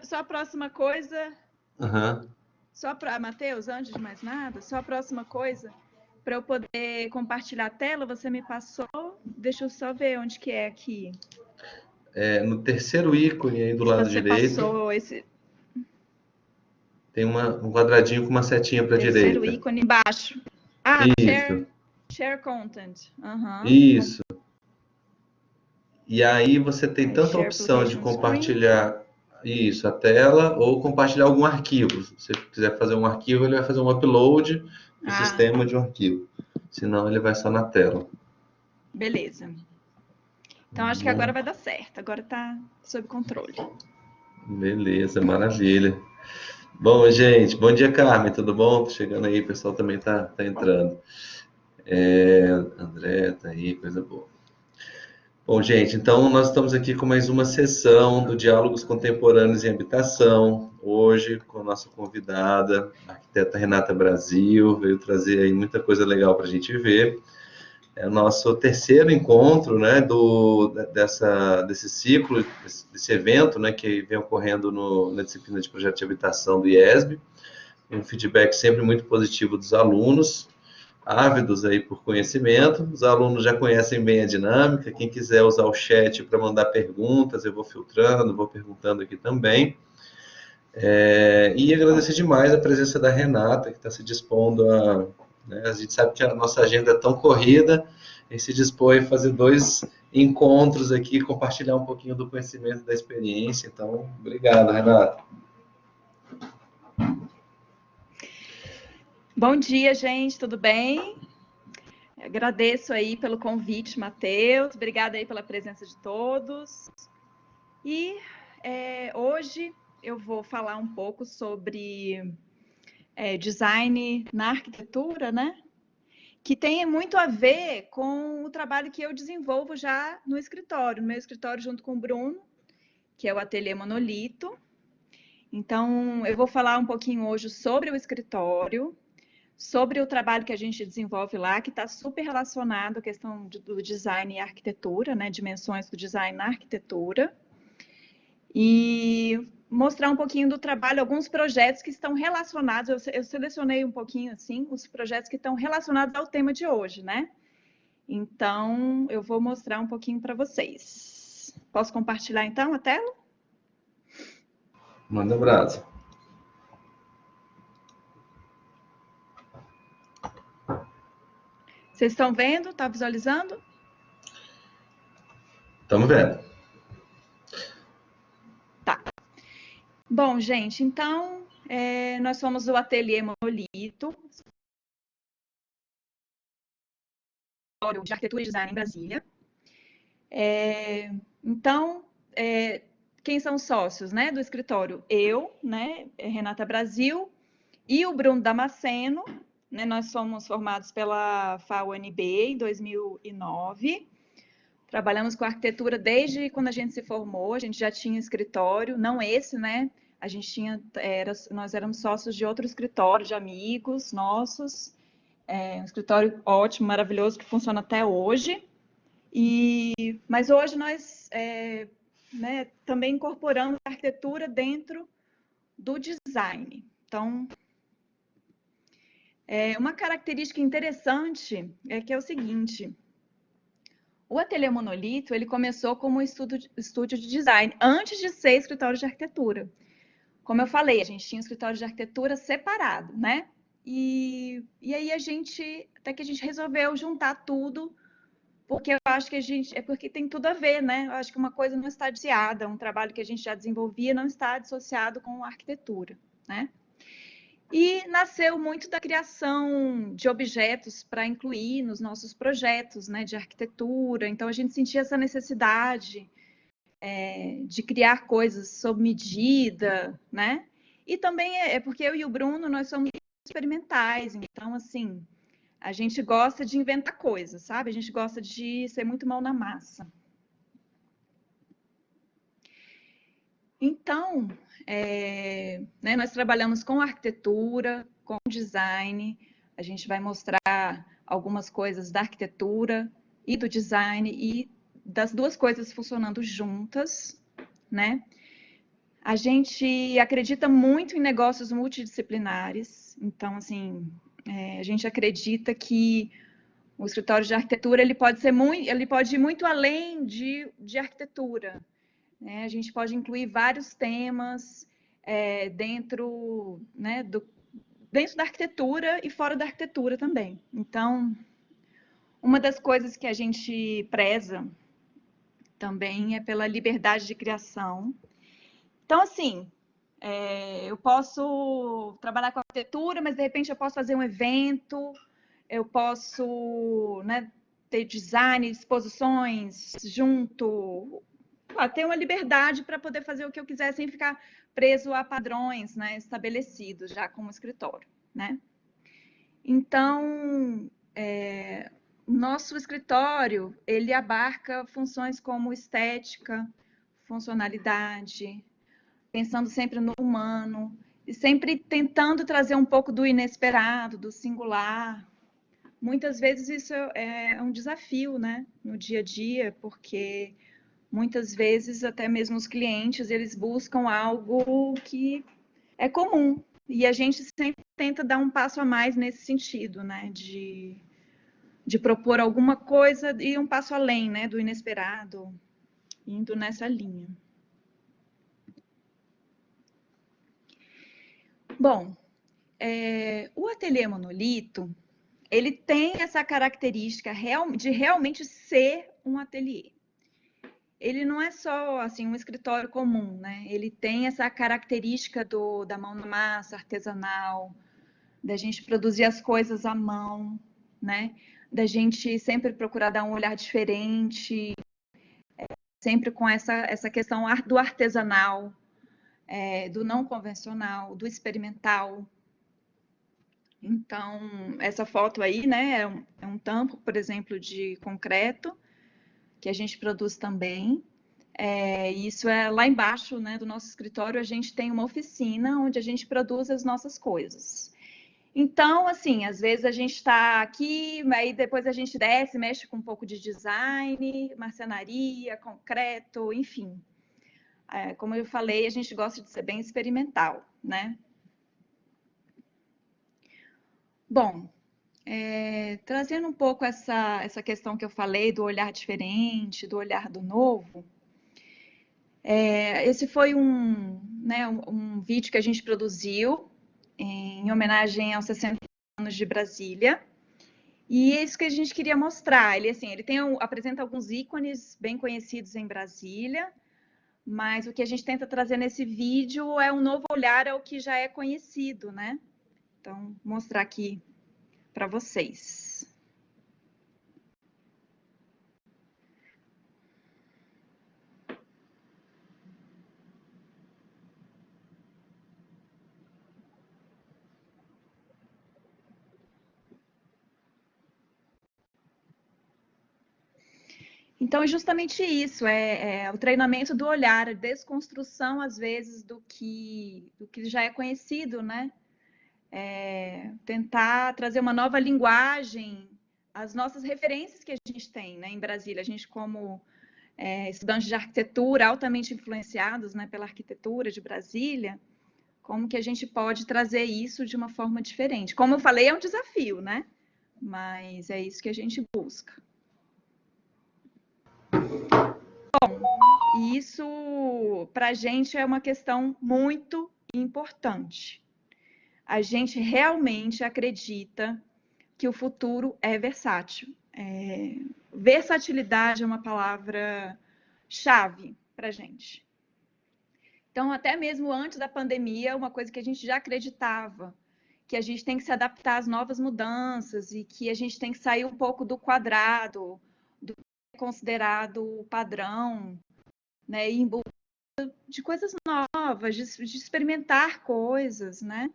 só a próxima coisa... Aham. Matheus, antes de mais nada, só a próxima coisa, para eu poder compartilhar a tela, você me passou, deixa eu só ver onde que é aqui. No terceiro ícone aí do lado Você direito, passou esse tem um quadradinho com uma setinha para a terceiro direita. ícone embaixo. Isso, Share content. isso. E aí você tem Aí, tanta share opção de application screen. compartilhar isso, a tela, ou compartilhar algum arquivo. Se você quiser fazer um arquivo, ele vai fazer um upload para o sistema de um arquivo. Senão ele vai só na tela. Beleza. Então, acho que agora vai dar certo. Agora está sob controle. Beleza, maravilha. Bom, gente, bom dia, Carmen, tudo bom? Tô chegando aí, o pessoal também tá entrando. André tá aí, coisa boa. Bom, gente, então nós estamos aqui com mais uma sessão do Diálogos Contemporâneos em Habitação, hoje com a nossa convidada, a arquiteta Renata Brasil, veio trazer aí muita coisa legal para a gente ver. É o nosso terceiro encontro, né, desse ciclo, desse evento, né, que vem ocorrendo na disciplina de projeto de habitação do IESB. Um feedback sempre muito positivo dos alunos, ávidos aí por conhecimento. Os alunos já conhecem bem a dinâmica. Quem quiser usar o chat para mandar perguntas, eu vou filtrando, vou perguntando aqui também. E agradecer demais a presença da Renata, que está se dispondo a... Né, a gente sabe que a nossa agenda é tão corrida, e se dispõe a fazer 2 encontros aqui, compartilhar um pouquinho do conhecimento, da experiência. Então, obrigado, Renata. Bom dia, gente, tudo bem? Agradeço aí pelo convite, Matheus. Obrigada aí pela presença de todos. E hoje eu vou falar um pouco sobre design na arquitetura, né? Que tem muito a ver com o trabalho que eu desenvolvo já no escritório, no meu escritório junto com o Bruno, que é o Ateliê Monolito. Então, eu vou falar um pouquinho hoje sobre o escritório, sobre o trabalho que a gente desenvolve lá, que está super relacionado à questão do design e arquitetura, né? Dimensões do design na arquitetura. E mostrar um pouquinho do trabalho, alguns projetos que estão relacionados, eu selecionei um pouquinho, assim, os projetos que estão relacionados ao tema de hoje, né? Então, eu vou mostrar um pouquinho para vocês. Posso compartilhar, então, a tela? Manda brasa. Vocês estão vendo? Está visualizando? Estamos vendo. Tá. Bom, gente, então, nós somos o Ateliê Monolito, de arquitetura e design em Brasília. Então, quem são os sócios, né, do escritório? Eu, né, Renata Brasil, e o Bruno Damasceno, né, nós somos formados pela FAUNB em 2009. Trabalhamos com arquitetura desde quando a gente se formou, a gente já tinha escritório, não esse, né? A gente tinha, nós éramos sócios de outro escritório, de amigos nossos, um escritório ótimo, maravilhoso, que funciona até hoje. Mas hoje nós né, também incorporamos a arquitetura dentro do design. Então, uma característica interessante é que é o seguinte: o Ateliê Monolito, ele começou como estúdio de design, antes de ser escritório de arquitetura. Como eu falei, a gente tinha um escritório de arquitetura separado, né? E aí até que a gente resolveu juntar tudo, porque eu acho que porque tem tudo a ver, né? Eu acho que uma coisa não está dissociada, um trabalho que a gente já desenvolvia não está dissociado com a arquitetura, né? E nasceu muito da criação de objetos para incluir nos nossos projetos, né, de arquitetura. Então, a gente sentia essa necessidade de criar coisas sob medida, né? E também é porque eu e o Bruno, nós somos experimentais. Então, assim, a gente gosta de inventar coisas, sabe? A gente gosta de ser muito mão na massa. Então, né, nós trabalhamos com arquitetura, com design, a gente vai mostrar algumas coisas da arquitetura e do design e das duas coisas funcionando juntas, né? A gente acredita muito em negócios multidisciplinares, então, assim, a gente acredita que o escritório de arquitetura ele pode ir muito além de arquitetura, né? A gente pode incluir vários temas dentro, né, dentro da arquitetura e fora da arquitetura também. Então, uma das coisas que a gente preza também é pela liberdade de criação. Então, assim, eu posso trabalhar com arquitetura, mas de repente eu posso fazer um evento, eu posso, né, ter design, exposições junto, ter uma liberdade para poder fazer o que eu quiser sem ficar preso a padrões, né, estabelecidos já como escritório, né? Então, nosso escritório, ele abarca funções como estética, funcionalidade, pensando sempre no humano, e sempre tentando trazer um pouco do inesperado, do singular. Muitas vezes isso é um desafio, né, no dia a dia, porque muitas vezes até mesmo os clientes, eles buscam algo que é comum, e a gente sempre tenta dar um passo a mais nesse sentido, né, de propor alguma coisa e um passo além, né, do inesperado, indo nessa linha. Bom, o ateliê monolito, ele tem essa característica de realmente ser um ateliê. Ele não é só assim um escritório comum, né? Ele tem essa característica da mão na massa, artesanal, da gente produzir as coisas à mão, né? Da gente sempre procurar dar um olhar diferente, sempre com essa questão do artesanal, do não convencional, do experimental. Então, essa foto aí, né, é um tampo, por exemplo, de concreto, que a gente produz também. Isso é lá embaixo, né, do nosso escritório, a gente tem uma oficina onde a gente produz as nossas coisas. Então, assim, às vezes a gente está aqui, aí depois a gente desce, mexe com um pouco de design, marcenaria, concreto, enfim. Como eu falei, a gente gosta de ser bem experimental, né? Bom, trazendo um pouco essa questão que eu falei do olhar diferente, do olhar do novo, esse foi né, um vídeo que a gente produziu em homenagem aos 60 anos de Brasília. E é isso que a gente queria mostrar. Ele, assim, apresenta alguns ícones bem conhecidos em Brasília, mas o que a gente tenta trazer nesse vídeo é um novo olhar ao que já é conhecido, né? Então, mostrar aqui para vocês. Então, é justamente isso, o treinamento do olhar, a desconstrução, às vezes, do que já é conhecido, né? Tentar trazer uma nova linguagem, as nossas referências que a gente tem, né, em Brasília. A gente, como estudantes de arquitetura, altamente influenciados, né, pela arquitetura de Brasília, como que a gente pode trazer isso de uma forma diferente. Como eu falei, é um desafio, né? Mas é isso que a gente busca. E isso, para a gente, é uma questão muito importante. A gente realmente acredita que o futuro é versátil. Versatilidade é uma palavra-chave para a gente. Então, até mesmo antes da pandemia, uma coisa que a gente já acreditava, que a gente tem que se adaptar às novas mudanças e que a gente tem que sair um pouco do quadrado, do que é considerado padrão, né? E em busca de coisas novas, de experimentar coisas, né?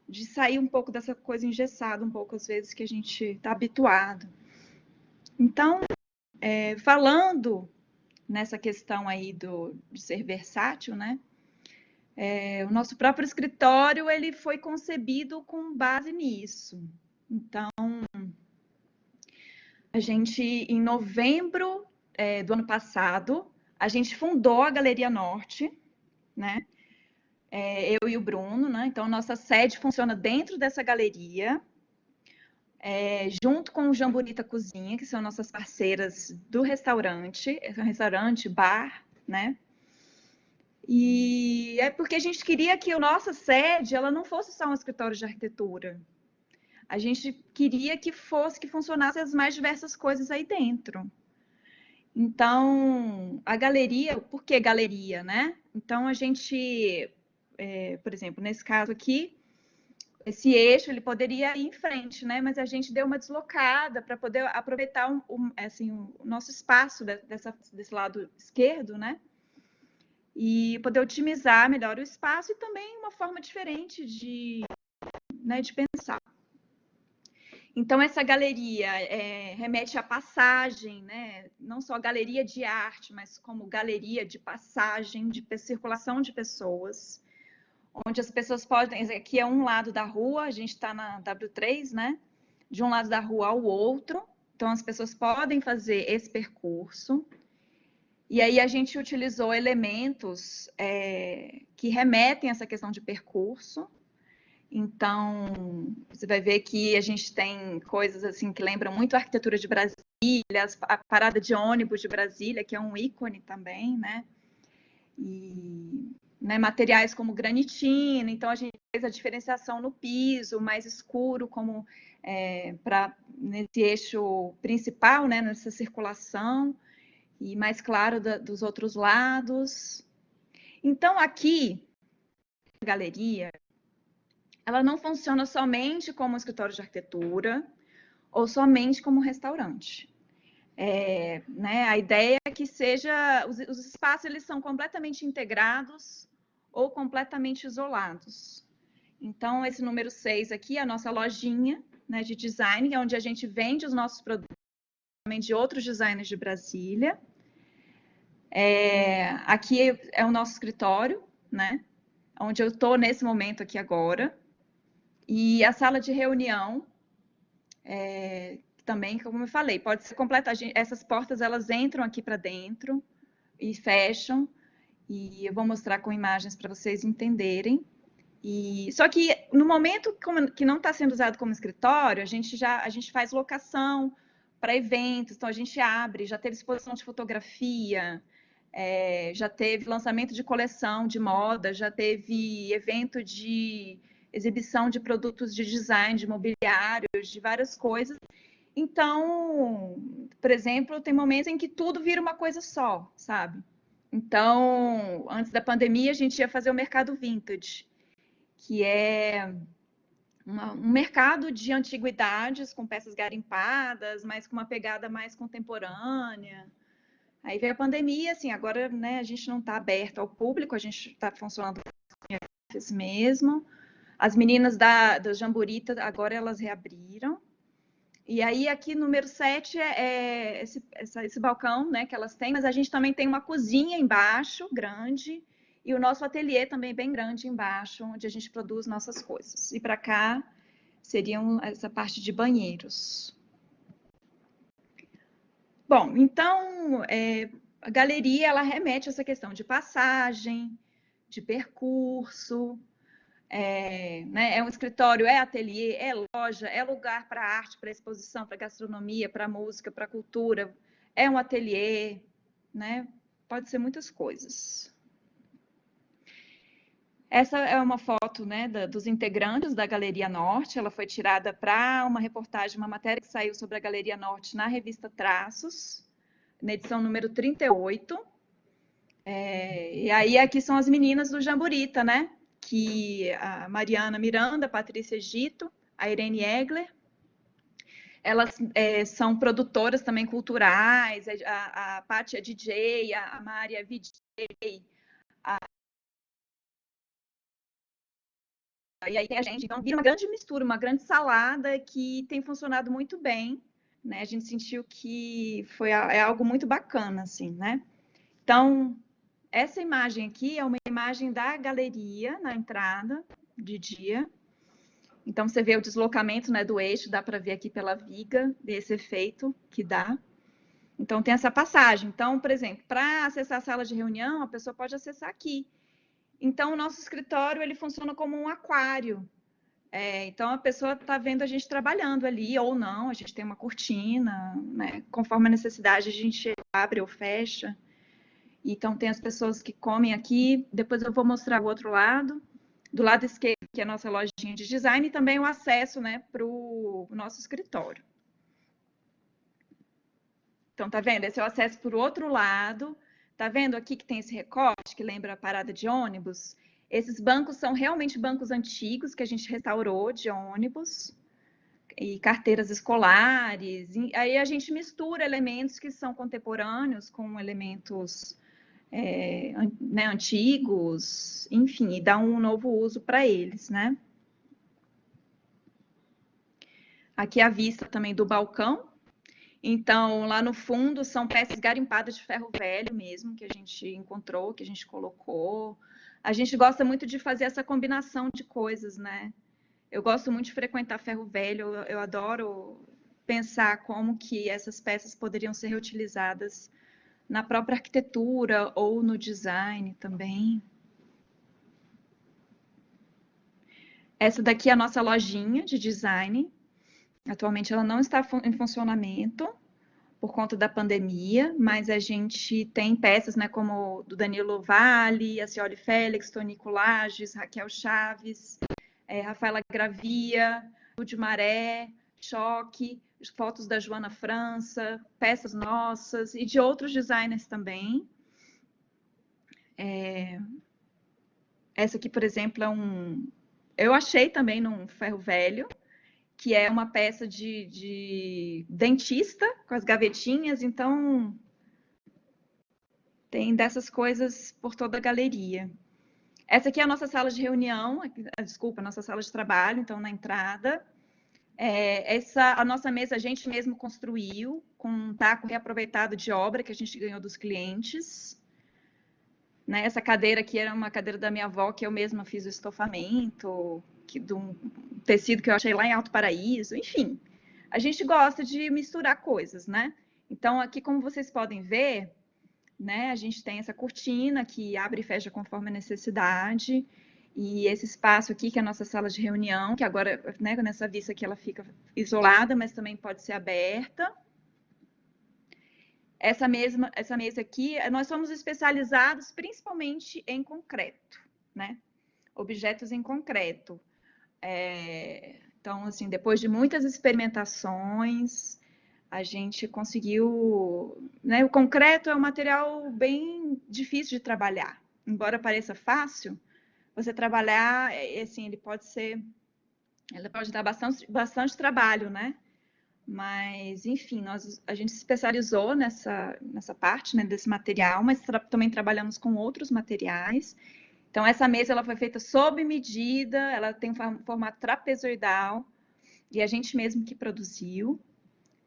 De sair um pouco dessa coisa engessada, um pouco às vezes que a gente está habituado. Então, falando nessa questão aí de ser versátil, né? O nosso próprio escritório ele foi concebido com base nisso. Então, a gente, em novembro do ano passado, a gente fundou a Galeria Norte, né? eu e o Bruno, né? Então, nossa sede funciona dentro dessa galeria, junto com o Jamborita Cozinha, que são nossas parceiras do restaurante, é um restaurante, bar, né? E é porque a gente queria que a nossa sede, ela não fosse só um escritório de arquitetura. A gente queria que funcionasse as mais diversas coisas aí dentro. Então, a galeria, por que galeria, né? Então, a gente, por exemplo, nesse caso aqui, esse eixo ele poderia ir em frente, né? Mas a gente deu uma deslocada para poder aproveitar assim, o nosso espaço desse lado esquerdo, né? E poder otimizar melhor o espaço e também uma forma diferente né, de pensar. Então, essa galeria remete à passagem, né? Não só galeria de arte, mas como galeria de passagem, de circulação de pessoas, onde as pessoas podem. Aqui é um lado da rua, a gente está na W3, né? De um lado da rua ao outro, então as pessoas podem fazer esse percurso. E aí a gente utilizou elementos que remetem a essa questão de percurso. Então, você vai ver que a gente tem coisas assim que lembram muito a arquitetura de Brasília, a parada de ônibus de Brasília, que é um ícone também, né? E né, materiais como granitina, então a gente fez a diferenciação no piso, mais escuro, como nesse eixo principal, né, nessa circulação, e mais claro dos outros lados. Então, aqui, a galeria, ela não funciona somente como um escritório de arquitetura ou somente como um restaurante. Né, a ideia é que os espaços eles são completamente integrados ou completamente isolados. Então, esse número 6 aqui é a nossa lojinha, né, de design, onde a gente vende os nossos produtos também de outros designers de Brasília. Aqui é o nosso escritório, né, onde eu estou nesse momento aqui agora. E a sala de reunião, também, como eu falei, pode ser completa. Essas portas elas entram aqui para dentro e fecham. E eu vou mostrar com imagens para vocês entenderem. Só que no momento que não está sendo usado como escritório, a gente faz locação para eventos. Então a gente abre, já teve exposição de fotografia, já teve lançamento de coleção de moda, já teve evento de exibição de produtos de design, de mobiliários, de várias coisas. Então, por exemplo, tem momentos em que tudo vira uma coisa só, sabe? Então, antes da pandemia, a gente ia fazer o mercado vintage, que é um mercado de antiguidades com peças garimpadas, mas com uma pegada mais contemporânea. Aí veio a pandemia, assim, agora né, a gente não está aberto ao público, a gente está funcionando mesmo. As meninas da Jamborita, agora elas reabriram. E aí, aqui, número 7 é esse balcão né, que elas têm, mas a gente também tem uma cozinha embaixo, grande, e o nosso ateliê também bem grande embaixo, onde a gente produz nossas coisas. E para cá, seriam essa parte de banheiros. Bom, então, a galeria, ela remete a essa questão de passagem, de percurso, né, um escritório, ateliê, loja, é lugar para arte, para exposição, para gastronomia, para música, para cultura, é um ateliê, né? Pode ser muitas coisas. Essa é uma foto né, dos integrantes da Galeria Norte, ela foi tirada para uma reportagem, uma matéria que saiu sobre a Galeria Norte na revista Traços, na edição número 38. E aí aqui são as meninas do Jamborita, né? Que a Mariana Miranda, a Patrícia Egito, a Irene Egler, elas são produtoras também culturais, a Paty é DJ, a Mari é VJ, e aí tem a gente, então vira uma grande mistura, uma grande salada que tem funcionado muito bem, né? A gente sentiu que é algo muito bacana, assim, né? Então, essa imagem aqui é uma imagem da galeria na entrada de dia. Então, você vê o deslocamento né, do eixo, dá para ver aqui pela viga, desse efeito que dá. Então, tem essa passagem. Então, por exemplo, para acessar a sala de reunião, a pessoa pode acessar aqui. Então, o nosso escritório, ele funciona como um aquário. Então, a pessoa está vendo a gente trabalhando ali, ou não, a gente tem uma cortina, né? Conforme a necessidade, a gente abre ou fecha. Então, tem as pessoas que comem aqui. Depois eu vou mostrar o outro lado. Do lado esquerdo, que é a nossa lojinha de design, e também o acesso, né, para o nosso escritório. Então, tá vendo? Esse é o acesso por outro lado. Tá vendo aqui que tem esse recorte que lembra a parada de ônibus? Esses bancos são realmente bancos antigos que a gente restaurou de ônibus e carteiras escolares. E aí a gente mistura elementos que são contemporâneos com elementos né, antigos, enfim, e dá um novo uso para eles, né? Aqui a vista também do balcão. Então, lá no fundo são peças garimpadas de ferro velho mesmo, que a gente encontrou, que a gente colocou. A gente gosta muito de fazer essa combinação de coisas, né? Eu gosto muito de frequentar ferro velho, eu adoro pensar como que essas peças poderiam ser reutilizadas na própria arquitetura ou no design também. Essa daqui é a nossa lojinha de design. Atualmente ela não está em funcionamento por conta da pandemia, mas a gente tem peças, né, como do Danilo Vale, a Cioli Félix, Tonico Lages, Raquel Chaves, Rafaela Gravia, Lud Maré, Choque, fotos da Joana França, peças nossas e de outros designers também. Essa aqui, por exemplo, eu achei também num ferro velho, que é uma peça de dentista, com as gavetinhas, então tem dessas coisas por toda a galeria. Essa aqui é a nossa sala de reunião, desculpa, a nossa sala de trabalho, então na entrada. A nossa mesa a gente mesmo construiu, com um taco reaproveitado de obra que a gente ganhou dos clientes. Né? Essa cadeira aqui era uma cadeira da minha avó, que eu mesma fiz o estofamento, de um tecido que eu achei lá em Alto Paraíso, enfim. A gente gosta de misturar coisas, né? Então, aqui, como vocês podem ver, né, a gente tem essa cortina que abre e fecha conforme a necessidade, e esse espaço aqui, que é a nossa sala de reunião, que agora, né, nessa vista aqui, ela fica isolada, mas também pode ser aberta. Essa mesa aqui, nós somos especializados principalmente em concreto, né? Objetos em concreto. Então, assim, depois de muitas experimentações, a gente conseguiu, né? O concreto é um material bem difícil de trabalhar. Embora pareça fácil, você trabalhar, assim, ele pode dar bastante trabalho, né? Mas, enfim, a gente se especializou nessa parte, né, desse material, mas também trabalhamos com outros materiais. Então, essa mesa ela foi feita sob medida, ela tem um formato trapezoidal, e a gente mesmo que produziu.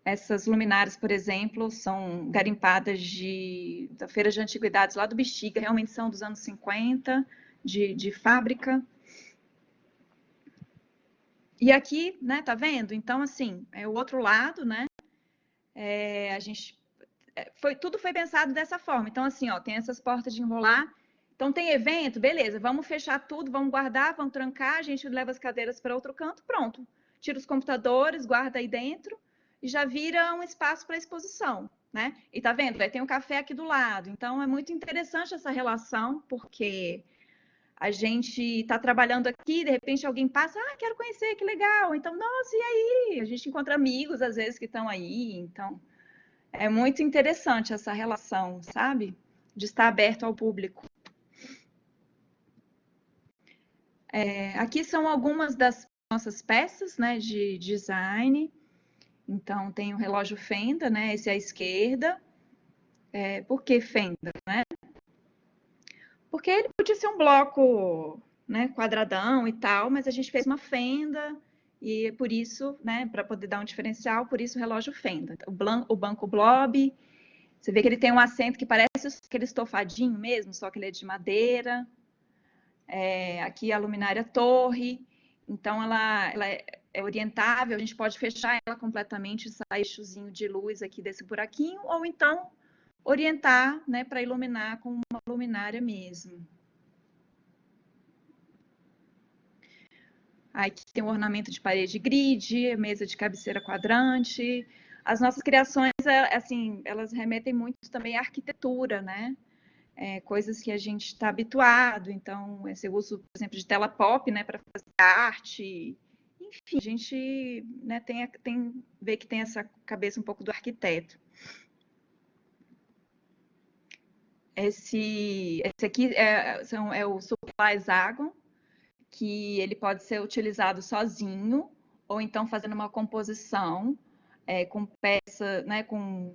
Essas luminárias, por exemplo, são garimpadas da Feira de Antiguidades lá do Bexiga, realmente são dos anos 50, de fábrica. E aqui, né, tá vendo? Então, assim, é o outro lado, né? A gente tudo foi pensado dessa forma. Então, assim, ó, tem essas portas de enrolar. Então, tem evento, beleza, vamos fechar tudo, vamos guardar, vamos trancar, a gente leva as cadeiras para outro canto, pronto. Tira os computadores, guarda aí dentro e já vira um espaço para exposição, né? E tá vendo? Vai ter um café aqui do lado. Então, é muito interessante essa relação, porque a gente está trabalhando aqui, de repente alguém passa, quero conhecer, que legal. Então, nossa, e aí? A gente encontra amigos, às vezes, que estão aí, então... É muito interessante essa relação, sabe? De estar aberto ao público. Aqui são algumas das nossas peças, né, de design. Então, tem o relógio Fenda, né? Esse é à esquerda. Por que Fenda, né? Porque ele podia ser um bloco, né, quadradão e tal, mas a gente fez uma fenda e por isso, né, para poder dar um diferencial, por isso o relógio Fenda. O banco Blob. Você vê que ele tem um assento que parece aquele estofadinho mesmo, só que ele é de madeira. Aqui a luminária torre, então ela é orientável, a gente pode fechar ela completamente e sair eixozinho de luz aqui desse buraquinho, ou então orientar, né, para iluminar com uma luminária mesmo. Aqui tem um ornamento de parede grid, mesa de cabeceira quadrante. As nossas criações, assim, elas remetem muito também à arquitetura, né? Coisas que a gente está habituado. Então, esse uso, por exemplo, de tela pop, né, para fazer arte. Enfim, a gente, né, vê que tem essa cabeça um pouco do arquiteto. Esse aqui é o supply hexagon, que ele pode ser utilizado sozinho ou então fazendo uma composição com peça, né, com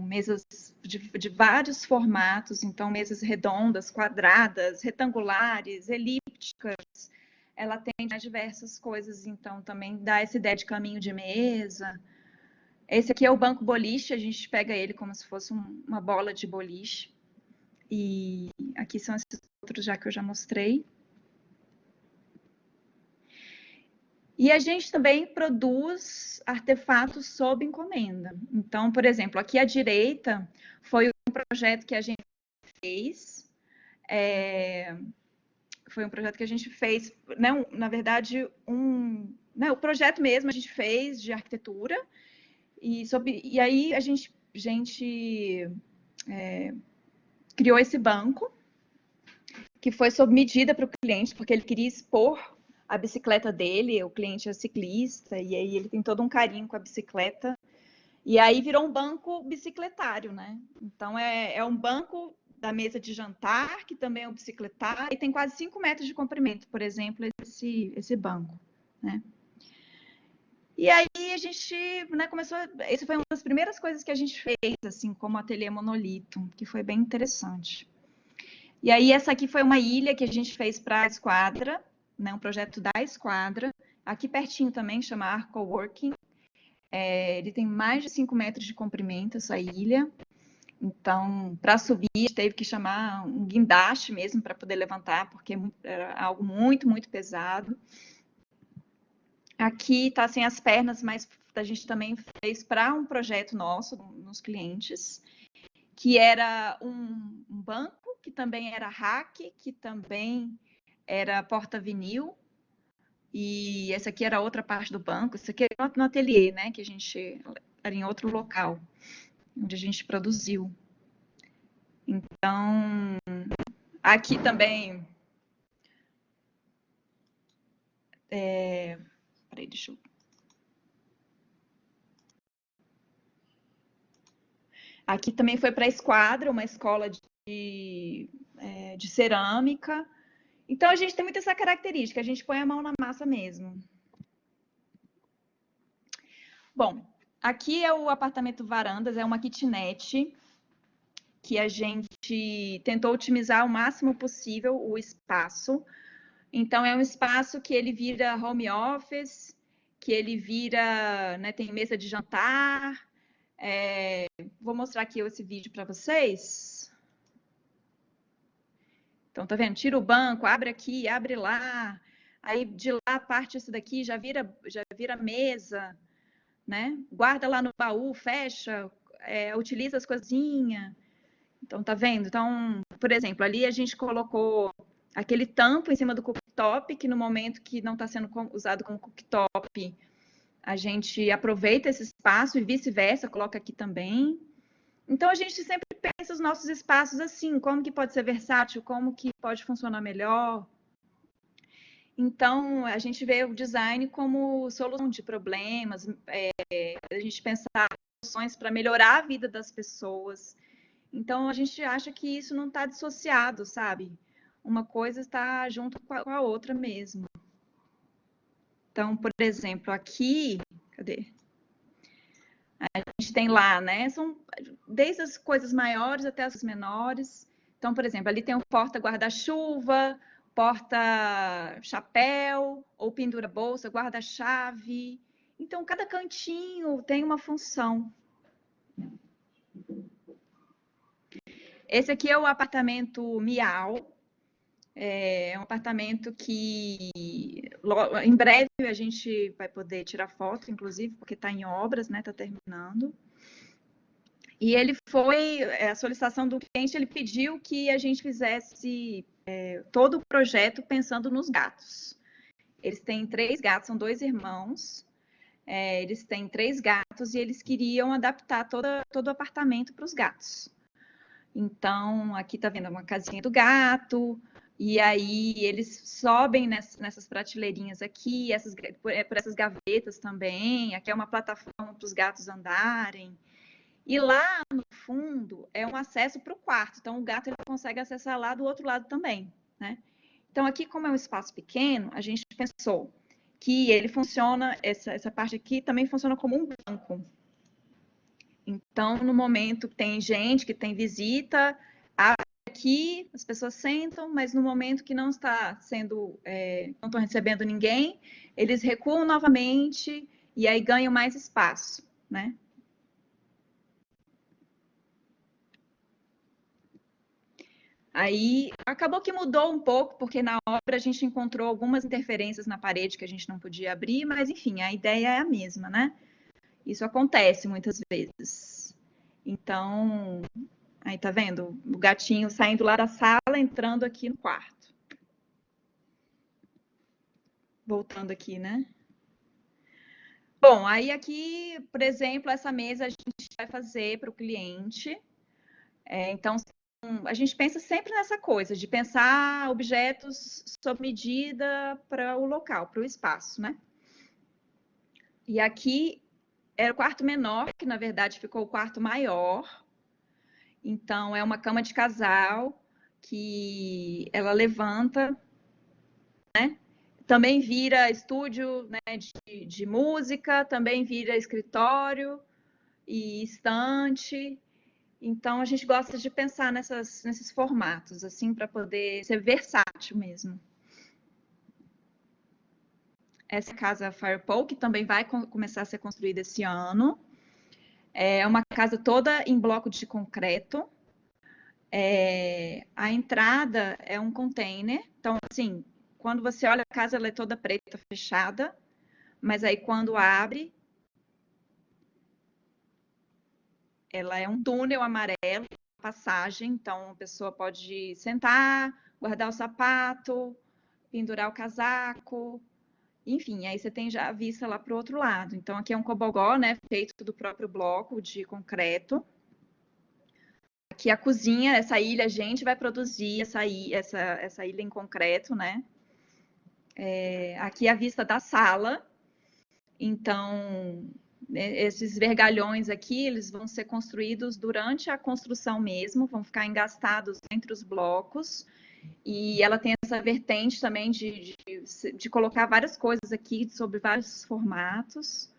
mesas de vários formatos, então mesas redondas, quadradas, retangulares, elípticas. Ela tem diversas coisas, então também dá essa ideia de caminho de mesa. Esse aqui é o banco boliche, a gente pega ele como se fosse uma bola de boliche. E aqui são esses outros já que eu já mostrei. E a gente também produz artefatos sob encomenda. Então, por exemplo, aqui à direita foi um projeto que a gente fez. Foi um projeto que a gente fez, né, na verdade, o projeto mesmo a gente fez de arquitetura. E aí a gente criou esse banco, que foi sob medida para o cliente, porque ele queria expor a bicicleta dele, o cliente é ciclista, e aí ele tem todo um carinho com a bicicleta. E aí virou um banco bicicletário, né? Então é um banco da mesa de jantar, que também é um bicicletário, e tem quase 5 metros de comprimento, por exemplo, esse banco, né? E aí a gente, né, começou. Essa foi uma das primeiras coisas que a gente fez, assim, como ateliê monolito, que foi bem interessante. E aí essa aqui foi uma ilha que a gente fez para a Esquadra, né, um projeto da Esquadra, aqui pertinho também, chama Art Coworking. Ele tem mais de 5 metros de comprimento, essa ilha. Então, para subir, teve que chamar um guindaste mesmo para poder levantar, porque era algo muito, muito pesado. Aqui tá sem as pernas, mas a gente também fez para um projeto nosso, nos clientes, que era um banco, que também era rack, que também era porta-vinil, e essa aqui era outra parte do banco. Isso aqui era no ateliê, né, que a gente era em outro local, onde a gente produziu. Então, aqui também... Peraí, deixa eu... Aqui também foi para a Esquadra, uma escola de cerâmica. Então, a gente tem muito essa característica, a gente põe a mão na massa mesmo. Bom, aqui é o apartamento Varandas, é uma kitnet que a gente tentou otimizar o máximo possível o espaço. Então, é um espaço que ele vira home office, que ele vira, né, tem mesa de jantar. Vou mostrar aqui esse vídeo para vocês. Então, tá vendo? Tira o banco, abre aqui, abre lá. Aí, de lá, parte esse daqui, já vira mesa, né? Guarda lá no baú, fecha, utiliza as coisinhas. Então, tá vendo? Então, por exemplo, ali a gente colocou aquele tampo em cima do cooktop, que no momento que não está sendo usado como cooktop, a gente aproveita esse espaço e vice-versa, coloca aqui também. Então, a gente sempre pensa os nossos espaços assim, como que pode ser versátil, como que pode funcionar melhor. Então, a gente vê o design como solução de problemas, a gente pensar soluções para melhorar a vida das pessoas. Então, a gente acha que isso não está dissociado, sabe? Uma coisa está junto com a outra mesmo. Então, por exemplo, aqui, cadê? A gente tem lá, né? São desde as coisas maiores até as menores. Então, por exemplo, ali tem um porta-guarda-chuva, porta-chapéu, ou pendura-bolsa, guarda-chave. Então, cada cantinho tem uma função. Esse aqui é o apartamento Miau. É um apartamento que em breve a gente vai poder tirar foto, inclusive, porque está em obras, né? Está terminando. E ele foi, a solicitação do cliente, ele pediu que a gente fizesse todo o projeto pensando nos gatos. Eles têm 3 gatos, são 2 irmãos. Eles têm 3 gatos e eles queriam adaptar todo o apartamento para os gatos. Então, aqui tá vendo uma casinha do gato, e aí eles sobem nessas prateleirinhas aqui, por essas gavetas também. Aqui é uma plataforma para os gatos andarem. E lá no fundo é um acesso para o quarto. Então, o gato ele consegue acessar lá do outro lado também, né? Então, aqui, como é um espaço pequeno, a gente pensou que ele funciona, essa parte aqui também funciona como um banco. Então, no momento que tem gente, que tem visita, aqui as pessoas sentam, mas no momento que não está sendo, não estão recebendo ninguém, eles recuam novamente e aí ganham mais espaço, né? Aí acabou que mudou um pouco, porque na obra a gente encontrou algumas interferências na parede que a gente não podia abrir, mas enfim, a ideia é a mesma, né? Isso acontece muitas vezes. Então, aí tá vendo? O gatinho saindo lá da sala, entrando aqui no quarto. Voltando aqui, né? Bom, aí aqui, por exemplo, essa mesa a gente vai fazer para o cliente. Então, a gente pensa sempre nessa coisa de pensar objetos sob medida para o local, para o espaço, né? E aqui era o quarto menor, que na verdade ficou o quarto maior. Então, é uma cama de casal que ela levanta, né? Também vira estúdio, né, de música, também vira escritório e estante. Então, a gente gosta de pensar nesses formatos, assim, para poder ser versátil mesmo. Essa casa Firepole, que também vai começar a ser construída esse ano, é uma casa toda em bloco de concreto. A entrada é um container. Então, assim, quando você olha a casa, ela é toda preta, fechada, mas aí quando abre, ela é um túnel amarelo, passagem, então a pessoa pode sentar, guardar o sapato, pendurar o casaco, enfim, aí você tem já a vista lá para o outro lado. Então aqui é um cobogó, né, feito do próprio bloco de concreto. Aqui a cozinha, essa ilha, a gente vai produzir essa ilha em concreto, né? Aqui a vista da sala. Então, esses vergalhões aqui, eles vão ser construídos durante a construção mesmo, vão ficar engastados entre os blocos. E ela tem essa vertente também de colocar várias coisas aqui sobre vários formatos.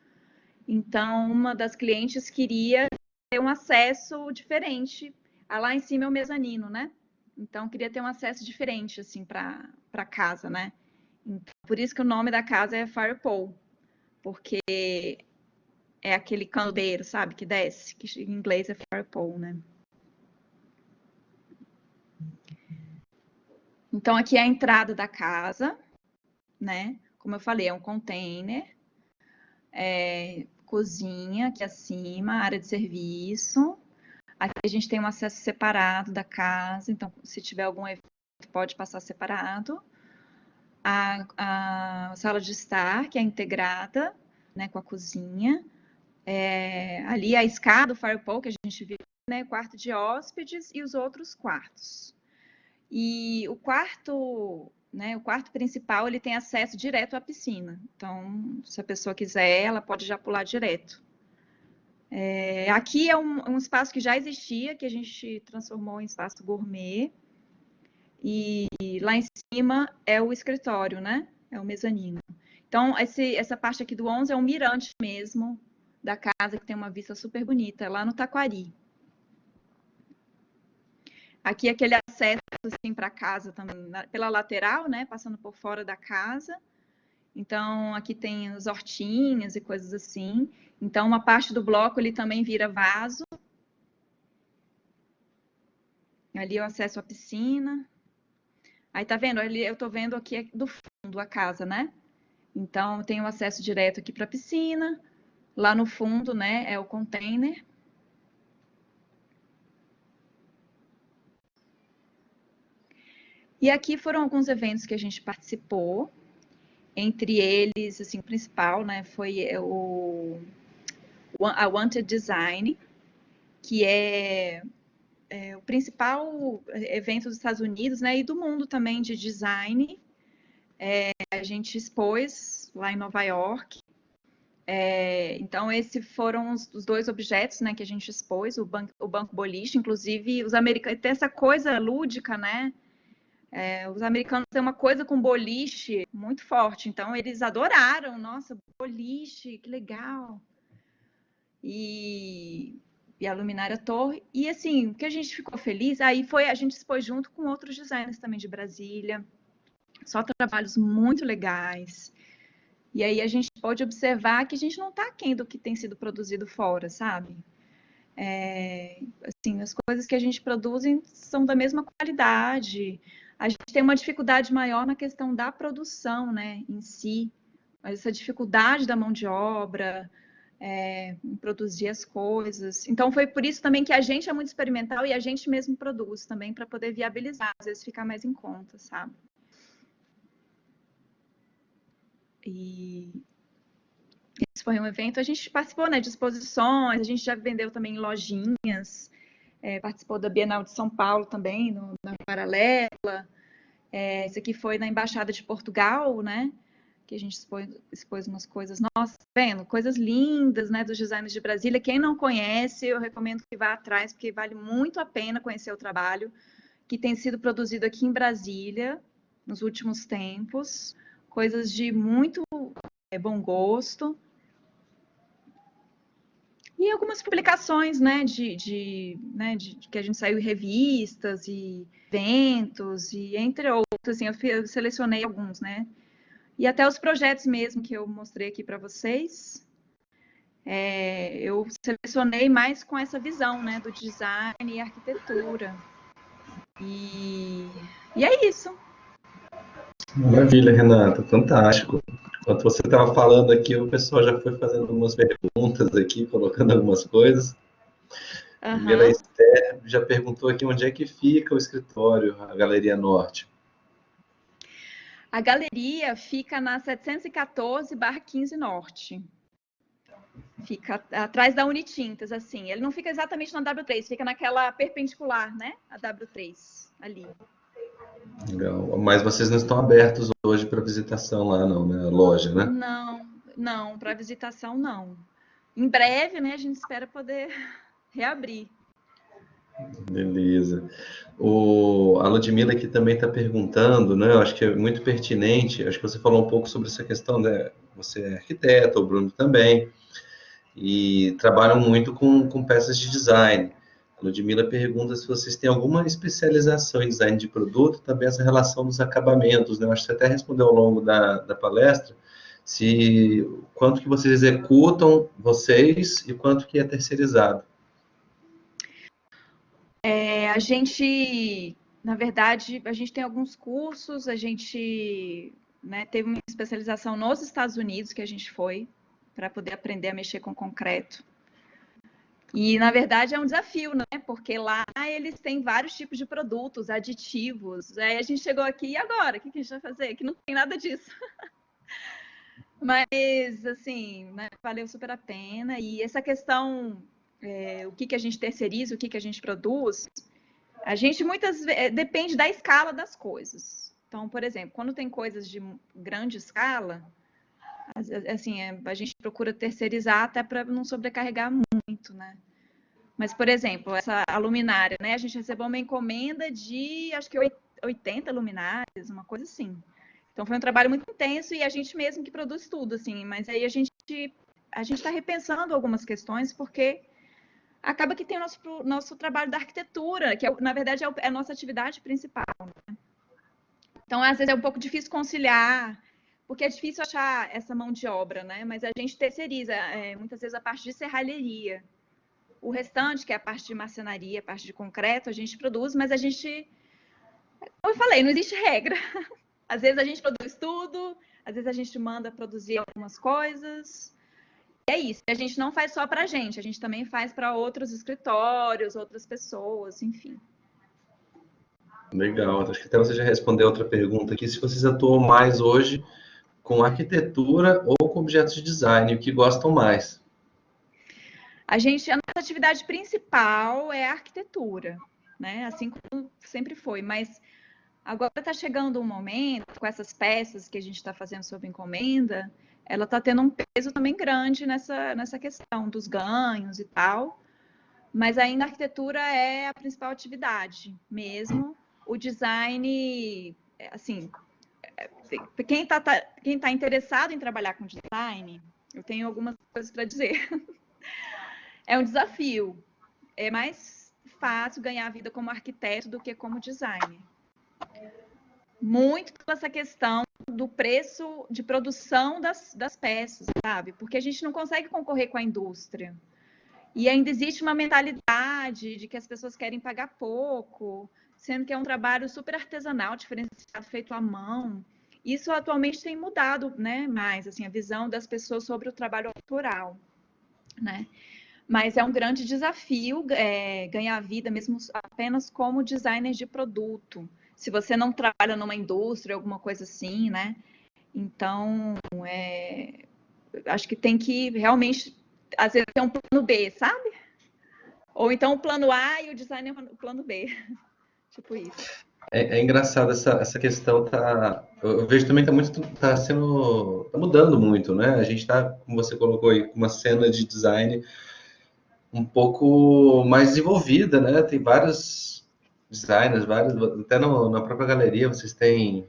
Então, uma das clientes queria ter um acesso diferente. Lá em cima é o mezanino, né? Então, queria ter um acesso diferente, assim, para casa, né? Então, por isso que o nome da casa é Firepole, porque é aquele candeeiro, sabe, que desce, que em inglês é Firepole, né? Então, aqui é a entrada da casa, né? Como eu falei, é um container, cozinha aqui acima, área de serviço. Aqui a gente tem um acesso separado da casa, então se tiver algum evento pode passar separado. A sala de estar, que é integrada, né, com a cozinha. Ali a escada, o firepole que a gente viu, né, quarto de hóspedes e os outros quartos. E o quarto, né, o quarto principal, ele tem acesso direto à piscina. Então, se a pessoa quiser, ela pode já pular direto. Aqui é um espaço que já existia, que a gente transformou em espaço gourmet. E lá em cima é o escritório, né? É o mezanino. Então, essa parte aqui do 11 é um mirante mesmo da casa, que tem uma vista super bonita, lá no Taquari. Aqui aquele acesso assim, para casa também, pela lateral, né? Passando por fora da casa. Então, aqui tem as hortinhas e coisas assim. Então, uma parte do bloco ele também vira vaso. Ali é o acesso à piscina. Aí tá vendo? Ali eu tô vendo aqui do fundo a casa, né? Então, tem o acesso direto aqui para a piscina. Lá no fundo, né, é o container. E aqui foram alguns eventos que a gente participou. Entre eles, assim, o principal, né, foi a Wanted Design, que é o principal evento dos Estados Unidos, né, e do mundo também de design. A gente expôs lá em Nova York. Então, esses foram os dois objetos, né, que a gente expôs, o banco boliche, inclusive os americanos tem essa coisa lúdica, né? Os americanos têm uma coisa com boliche muito forte, então eles adoraram, nossa, boliche, que legal. E a luminária torre. E assim, o que a gente ficou feliz, aí foi, a gente expôs junto com outros designers também de Brasília, só trabalhos muito legais. E aí a gente pode observar que a gente não está aquém do que tem sido produzido fora, sabe? Assim, as coisas que a gente produz são da mesma qualidade. A gente tem uma dificuldade maior na questão da produção, né, em si. Mas essa dificuldade da mão de obra, em produzir as coisas. Então, foi por isso também que a gente é muito experimental e a gente mesmo produz também para poder viabilizar, às vezes ficar mais em conta, sabe? E esse foi um evento, a gente participou, né, de exposições, a gente já vendeu também em lojinhas, participou da Bienal de São Paulo também, na Paralela. Esse aqui foi na Embaixada de Portugal, né? Que a gente expôs umas coisas, nossa, vendo, coisas lindas, né, dos designers de Brasília. Quem não conhece, eu recomendo que vá atrás, porque vale muito a pena conhecer o trabalho que tem sido produzido aqui em Brasília nos últimos tempos, coisas de muito bom gosto. E algumas publicações, né, que a gente saiu em revistas e eventos, e entre outros, assim, eu selecionei alguns, né? E até os projetos mesmo que eu mostrei aqui para vocês, eu selecionei mais com essa visão, né, do design e arquitetura. E é isso. Maravilha, Renata, fantástico. Enquanto você estava falando aqui, o pessoal já foi fazendo algumas perguntas aqui, colocando algumas coisas. Primeiro, a Uhum. Esther já perguntou aqui onde é que fica o escritório, a Galeria Norte. A galeria fica na 714/15 Norte. Fica atrás da Unitintas, assim. Ele não fica exatamente na W3, fica naquela perpendicular, né? A W3, ali. Legal. Mas vocês não estão abertos hoje para visitação lá, não, né? A loja, né? Não, para visitação não. Em breve, né, a gente espera poder reabrir. Beleza. A Ludmila aqui também está perguntando, né? Eu acho que é muito pertinente. Acho que você falou um pouco sobre essa questão, né? Você é arquiteta, o Bruno também, e trabalham muito com peças de design. A Ludmila pergunta se vocês têm alguma especialização em design de produto, também essa relação dos acabamentos, né? Eu acho que você até respondeu ao longo da palestra, se quanto que vocês executam vocês e quanto que é terceirizado. A gente, na verdade, a gente tem alguns cursos, a gente, né, teve uma especialização nos Estados Unidos que a gente foi para poder aprender a mexer com concreto. E, na verdade, é um desafio, né? Porque lá eles têm vários tipos de produtos, aditivos. Aí a gente chegou aqui, e agora? O que a gente vai fazer? Que não tem nada disso. Mas, assim, né, valeu super a pena. E essa questão, o que a gente terceiriza, o que a gente produz, a gente muitas vezes depende da escala das coisas. Então, por exemplo, quando tem coisas de grande escala, assim, a gente procura terceirizar até para não sobrecarregar muito, né? Mas, por exemplo, a luminária, né? A gente recebeu uma encomenda de, acho que 80 luminárias, uma coisa assim. Então, foi um trabalho muito intenso e a gente mesmo que produz tudo, assim. Mas aí a gente está repensando algumas questões, porque acaba que tem o nosso trabalho da arquitetura, que na verdade é a nossa atividade principal. Né? Então, às vezes é um pouco difícil conciliar, porque é difícil achar essa mão de obra, né? Mas a gente terceiriza muitas vezes a parte de serralheria. O restante, que é a parte de marcenaria, a parte de concreto, a gente produz, mas a gente, como eu falei, não existe regra. Às vezes a gente produz tudo, às vezes a gente manda produzir algumas coisas. E é isso, a gente não faz só para a gente também faz para outros escritórios, outras pessoas, enfim. Legal. Acho que até você já respondeu outra pergunta aqui. Se vocês atuam mais hoje com arquitetura ou com objetos de design, o que gostam mais? A nossa atividade principal é a arquitetura, né? Assim como sempre foi, mas agora está chegando um momento, com essas peças que a gente está fazendo sob encomenda, ela está tendo um peso também grande nessa questão dos ganhos e tal, mas ainda a arquitetura é a principal atividade mesmo. O design, assim, quem tá interessado em trabalhar com design, eu tenho algumas coisas para dizer. É um desafio. É mais fácil ganhar a vida como arquiteto do que como designer. Muito pela essa questão do preço de produção das peças, sabe? Porque a gente não consegue concorrer com a indústria. E ainda existe uma mentalidade de que as pessoas querem pagar pouco, sendo que é um trabalho super artesanal, diferenciado, feito à mão. Isso atualmente tem mudado, né? Mais assim, a visão das pessoas sobre o trabalho autoral, né? Mas é um grande desafio ganhar a vida mesmo apenas como designer de produto. Se você não trabalha numa indústria, alguma coisa assim, né? Então, acho que tem que realmente, às vezes, ter um plano B, sabe? Ou então o plano A e o designer o plano B. Tipo isso. É engraçado essa questão, eu vejo também que tá mudando muito, né? A gente está, como você colocou aí, com uma cena de design um pouco mais desenvolvida, né? Tem vários designers, até na própria galeria vocês têm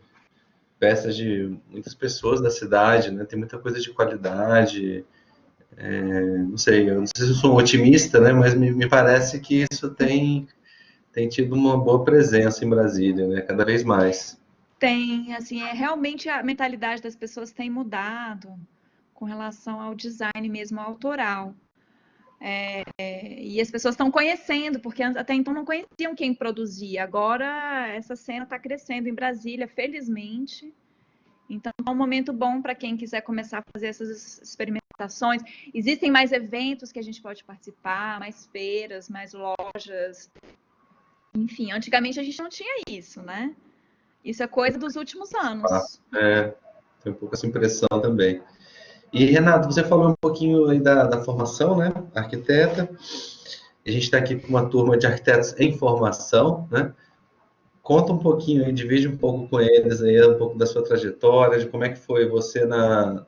peças de muitas pessoas da cidade, né? Tem muita coisa de qualidade. Não sei, eu não sei se eu sou um otimista, né? Mas me parece que isso tem tido uma boa presença em Brasília, né? Cada vez mais. Tem, assim, realmente a mentalidade das pessoas tem mudado com relação ao design mesmo autoral. E as pessoas estão conhecendo, porque até então não conheciam quem produzia. Agora essa cena está crescendo em Brasília, felizmente. Então é um momento bom para quem quiser começar a fazer essas experimentações. Existem mais eventos que a gente pode participar, mais feiras, mais lojas. Enfim, antigamente a gente não tinha isso, né? Isso é coisa dos últimos Ah, anos. tem um pouco essa impressão também. E, Renato, você falou um pouquinho aí da formação, né? Arquiteta. A gente está aqui com uma turma de arquitetos em formação, né? Conta um pouquinho aí, divide um pouco com eles aí, um pouco da sua trajetória, de como é que foi você na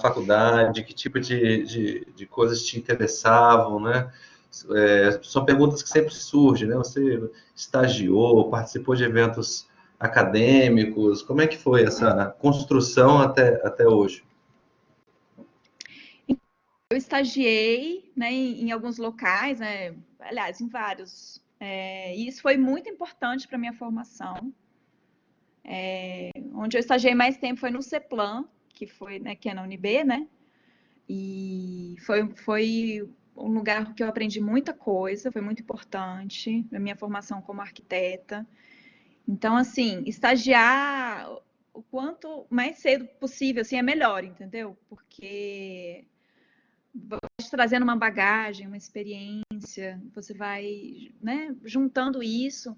faculdade, que tipo de coisas te interessavam, né? São perguntas que sempre surgem, né? Você estagiou, participou de eventos acadêmicos, como é que foi essa construção até hoje? Eu estagiei, né, em alguns locais, né, aliás, em vários. E isso foi muito importante para a minha formação. Onde eu estagiei mais tempo foi no CEPLAN, que foi, né, que é na UNB, né? E foi um lugar que eu aprendi muita coisa, foi muito importante na minha formação como arquiteta. Então, assim, estagiar o quanto mais cedo possível, assim, é melhor, entendeu? Porque vai te trazendo uma bagagem, uma experiência, você vai, né, juntando isso.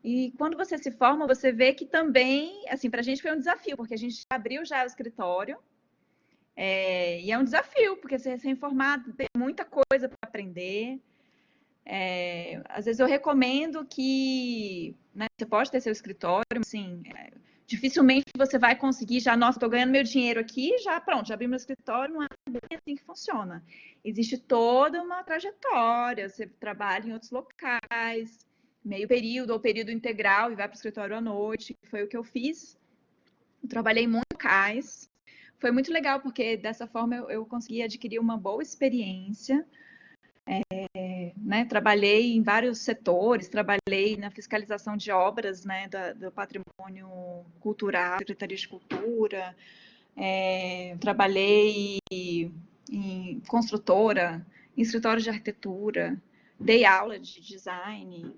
E quando você se forma, você vê que também, assim, para a gente foi um desafio, porque a gente abriu já o escritório, e é um desafio, porque você é recém-formado, tem muita coisa para aprender. Às vezes eu recomendo que, né, você pode ter seu escritório, assim, dificilmente você vai conseguir já, nossa, estou ganhando meu dinheiro aqui, já pronto, já abri meu escritório, não é bem assim que funciona. Existe toda uma trajetória, você trabalha em outros locais, meio período ou período integral e vai para o escritório à noite, foi o que eu fiz. Eu trabalhei muito em locais, foi muito legal, porque dessa forma eu consegui adquirir uma boa experiência, né? Trabalhei em vários setores, trabalhei na fiscalização de obras, né, do patrimônio cultural, Secretaria de Cultura, trabalhei em construtora, em escritório de arquitetura, dei aula de design,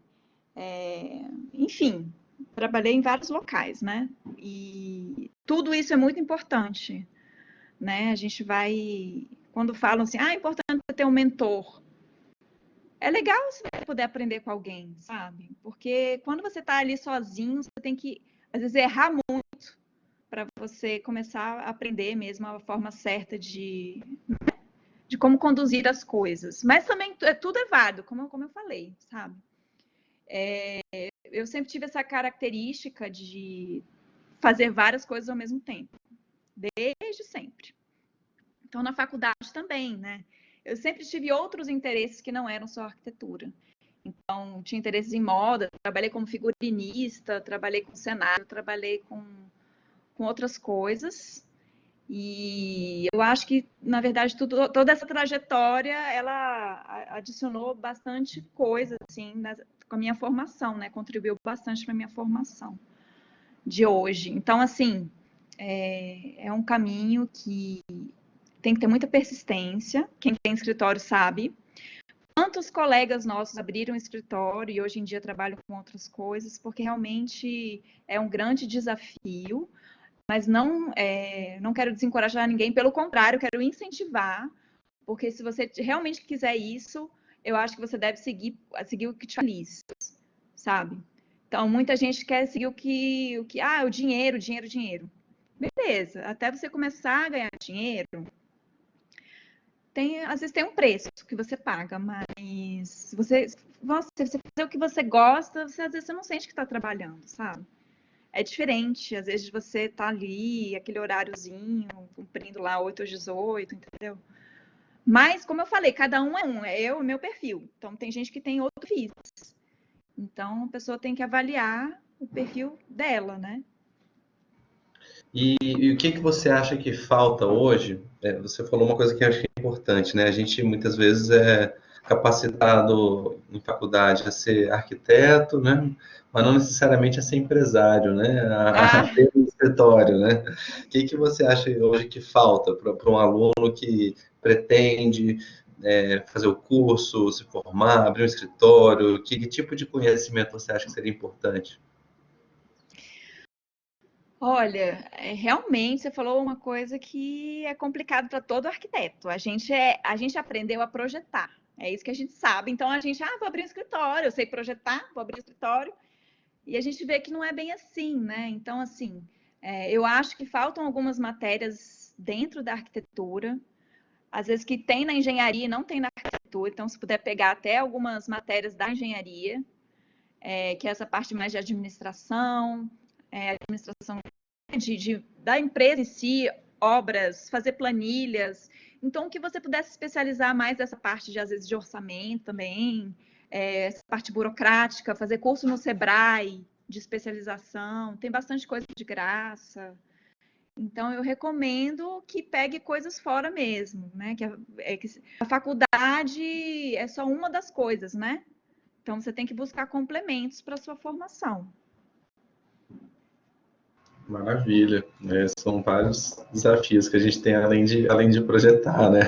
enfim, trabalhei em vários locais, né? E tudo isso é muito importante, né? A gente vai, quando falam assim, é importante ter um mentor. É legal você poder aprender com alguém, sabe? Porque quando você está ali sozinho, você tem que, às vezes, errar muito para você começar a aprender mesmo a forma certa de como conduzir as coisas. Mas também tudo é válido, como eu falei, sabe? Eu sempre tive essa característica de fazer várias coisas ao mesmo tempo, desde sempre. Então, na faculdade também, né? Eu sempre tive outros interesses que não eram só arquitetura. Então, tinha interesses em moda, trabalhei como figurinista, trabalhei com cenário, trabalhei com outras coisas. E eu acho que, na verdade, toda essa trajetória, ela adicionou bastante coisa, assim, com a minha formação, né? Contribuiu bastante para a minha formação de hoje. Então, assim, é um caminho que tem que ter muita persistência. Quem tem escritório sabe. Quantos colegas nossos abriram escritório e hoje em dia trabalham com outras coisas, porque realmente é um grande desafio. Mas não quero desencorajar ninguém, pelo contrário, quero incentivar, porque se você realmente quiser isso, eu acho que você deve seguir o que te feliz, sabe? Então, muita gente quer seguir o dinheiro. Beleza, até você começar a ganhar dinheiro, às vezes tem um preço que você paga, mas se você fazer o que você gosta, às vezes você não sente que está trabalhando, sabe? É diferente, às vezes você tá ali, aquele horáriozinho, cumprindo lá 8 às 18, entendeu? Mas, como eu falei, cada um é o meu perfil. Então, tem gente que tem outro perfil. Então, a pessoa tem que avaliar o perfil dela, né? E o que você acha que falta hoje? Você falou uma coisa que eu acho que é importante, né? A gente muitas vezes é capacitado em faculdade a ser arquiteto, né? Mas não necessariamente a ser empresário, né? A Ah, ter um escritório, né? O que você acha hoje que falta para um aluno que pretende fazer o curso, se formar, abrir um escritório? Que tipo de conhecimento você acha que seria importante? olha, realmente você falou uma coisa que é complicado para todo arquiteto. A gente aprendeu a projetar. É isso que a gente sabe. Então a gente, vou abrir um escritório, eu sei projetar, vou abrir um escritório. E a gente vê que não é bem assim, né? Então, assim, eu acho que faltam algumas matérias dentro da arquitetura, às vezes que tem na engenharia e não tem na arquitetura. Então, se puder pegar até algumas matérias da engenharia, que é essa parte mais de administração, administração da empresa em si, obras, fazer planilhas. Então, que você pudesse especializar mais essa parte, às vezes, de orçamento também, essa parte burocrática, fazer curso no Sebrae de especialização, tem bastante coisa de graça. Então, eu recomendo que pegue coisas fora mesmo, né? Que a faculdade é só uma das coisas, né? Então, você tem que buscar complementos para a sua formação. Maravilha. São vários desafios que a gente tem além de projetar, né?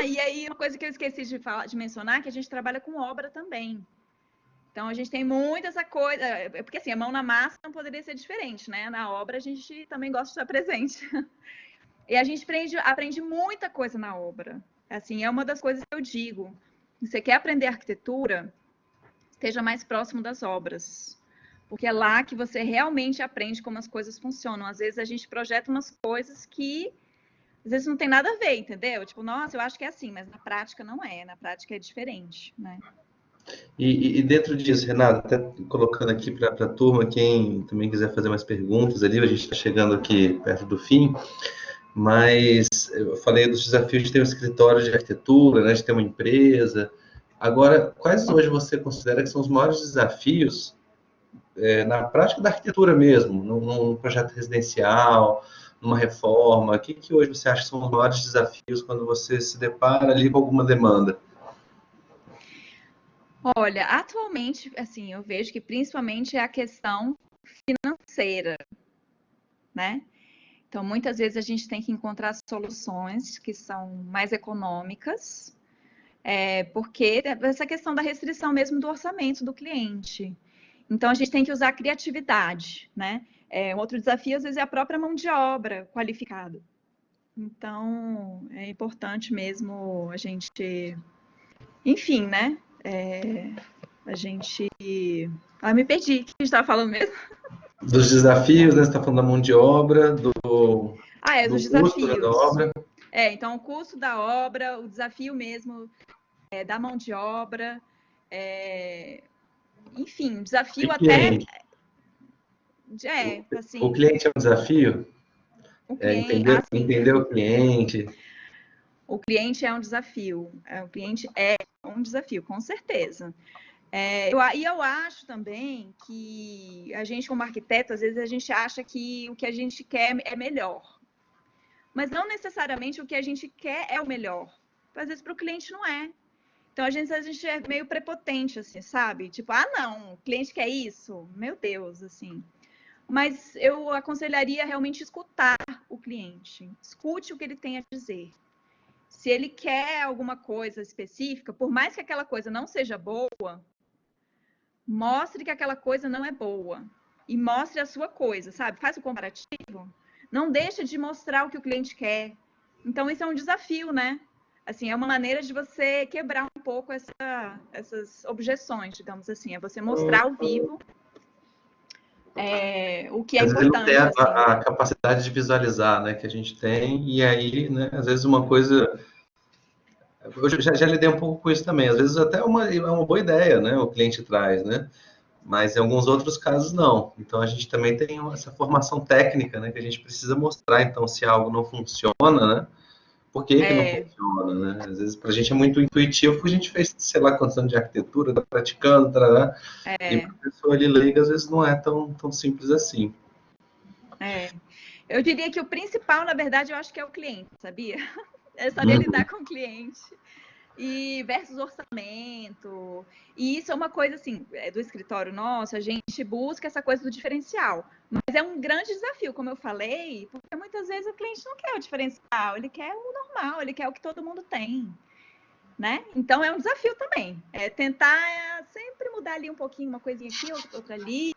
E aí uma coisa que eu esqueci de mencionar, que a gente trabalha com obra também. Então a gente tem muito essa coisa, porque assim, a mão na massa não poderia ser diferente, né? Na obra a gente também gosta de estar presente. E a gente aprende muita coisa na obra. Assim, é uma das coisas que eu digo. Se você quer aprender arquitetura, esteja mais próximo das obras. Porque é lá que você realmente aprende como as coisas funcionam. Às vezes a gente projeta umas coisas que às vezes não tem nada a ver, entendeu? Tipo, nossa, eu acho que é assim, mas na prática não é, na prática é diferente, né? E dentro disso, Renato, até colocando aqui para a turma, quem também quiser fazer mais perguntas ali, a gente está chegando aqui perto do fim, mas eu falei dos desafios de ter um escritório de arquitetura, né, de ter uma empresa. Agora, quais hoje você considera que são os maiores desafios na prática da arquitetura mesmo, num projeto residencial, numa reforma? O que hoje você acha que são os maiores desafios quando você se depara ali com alguma demanda? Olha, atualmente, assim, eu vejo que principalmente é a questão financeira, né? Então, muitas vezes a gente tem que encontrar soluções que são mais econômicas, porque essa questão da restrição mesmo do orçamento do cliente. Então, a gente tem que usar a criatividade, né? Um outro desafio, às vezes, é a própria mão de obra qualificada. Então, é importante mesmo a gente, enfim, né? A gente. Me perdi. O que a gente estava falando mesmo? dos desafios, né? Você está falando da mão de obra, do Dos custo, né, da desafios. obra. Então, o custo da obra, o desafio mesmo da mão de obra, enfim, desafio até... assim... O cliente é um desafio? O cliente, Entender o cliente. O cliente é um desafio. O cliente é um desafio, com certeza. Eu acho também que a gente, como arquiteto, às vezes a gente acha que o que a gente quer é melhor. Mas não necessariamente o que a gente quer é o melhor. Às vezes para o cliente não é. Então a gente é meio prepotente, assim, sabe? Tipo, não, o cliente quer isso? Meu Deus, assim. Mas eu aconselharia realmente escutar o cliente. Escute o que ele tem a dizer. Se ele quer alguma coisa específica, por mais que aquela coisa não seja boa, mostre que aquela coisa não é boa. E mostre a sua coisa, sabe? Faz o comparativo. Não deixa de mostrar o que o cliente quer. Então, isso é um desafio, né? Assim, é uma maneira de você quebrar um pouco essas objeções, digamos assim. É você mostrar ao vivo o que é Às vezes ele não tem importante. a capacidade de visualizar, né, que a gente tem, e aí, né, às vezes uma coisa... Eu já lidei um pouco com isso também. Às vezes até é uma boa ideia, né, o cliente traz, né? Mas em alguns outros casos não. Então a gente também tem essa formação técnica, né, que a gente precisa mostrar. Então, se algo não funciona, né, por que que não funciona, né? Às vezes para a gente é muito intuitivo, porque a gente fez, sei lá, quantos anos de arquitetura, está praticando, tarará, e para a pessoa ali leiga, às vezes não é tão simples assim. Eu diria que o principal, na verdade, eu acho que é o cliente, sabia? É saber lidar com o cliente. E versus orçamento. E isso é uma coisa assim, do escritório nosso, a gente busca essa coisa do diferencial. Mas é um grande desafio, como eu falei, porque muitas vezes o cliente não quer o diferencial, ele quer o normal, ele quer o que todo mundo tem. Né? Então é um desafio também. É tentar sempre mudar ali um pouquinho, uma coisinha aqui, outra ali.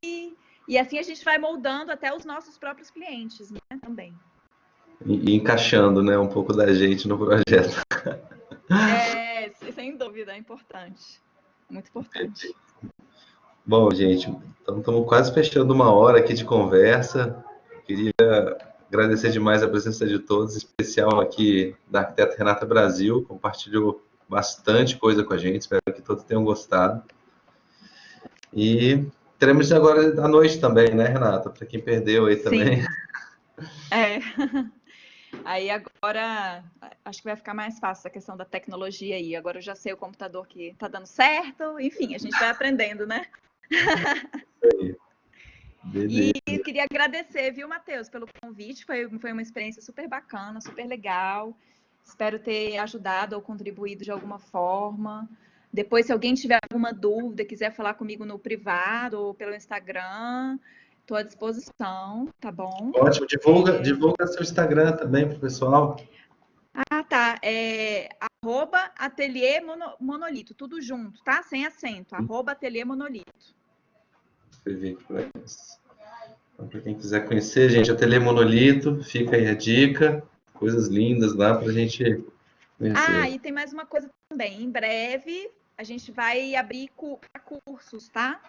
E assim a gente vai moldando até os nossos próprios clientes, né? Também. E encaixando, né, um pouco da gente no projeto. Sem dúvida, é importante. Muito importante. Bom, gente, então estamos quase fechando uma hora aqui de conversa. Queria agradecer demais a presença de todos, em especial aqui da arquiteta Renata Brasil, compartilhou bastante coisa com a gente, espero que todos tenham gostado. E teremos agora à noite também, né, Renata? Para quem perdeu aí também. Sim. Aí agora, acho que vai ficar mais fácil a questão da tecnologia aí. Agora eu já sei o computador que está dando certo. Enfim, a gente vai aprendendo, né? Beleza. E eu queria agradecer, viu, Matheus, pelo convite. Foi uma experiência super bacana, super legal. Espero ter ajudado ou contribuído de alguma forma. Depois, se alguém tiver alguma dúvida, quiser falar comigo no privado ou pelo Instagram, estou à disposição, tá bom? Ótimo, divulga seu Instagram também para o pessoal. Tá. @ateliê monolito, tudo junto, tá? Sem acento. @ateliê monolito. Escrevi aqui para eles. Então, para quem quiser conhecer, gente, Ateliê Monolito, fica aí a dica. Coisas lindas lá para a gente conhecer. E tem mais uma coisa também. Em breve, a gente vai abrir cursos, tá?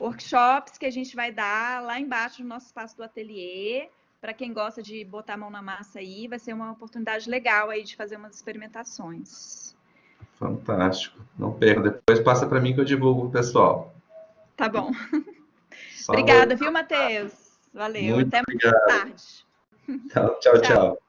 Workshops que a gente vai dar lá embaixo no nosso espaço do ateliê. Para quem gosta de botar a mão na massa aí, vai ser uma oportunidade legal aí de fazer umas experimentações. Fantástico. Não perca. Depois passa para mim que eu divulgo o pessoal. Tá bom. Falou. Obrigada, viu, Matheus? Valeu. Muito Até mais obrigado. tarde. Tchau, tchau.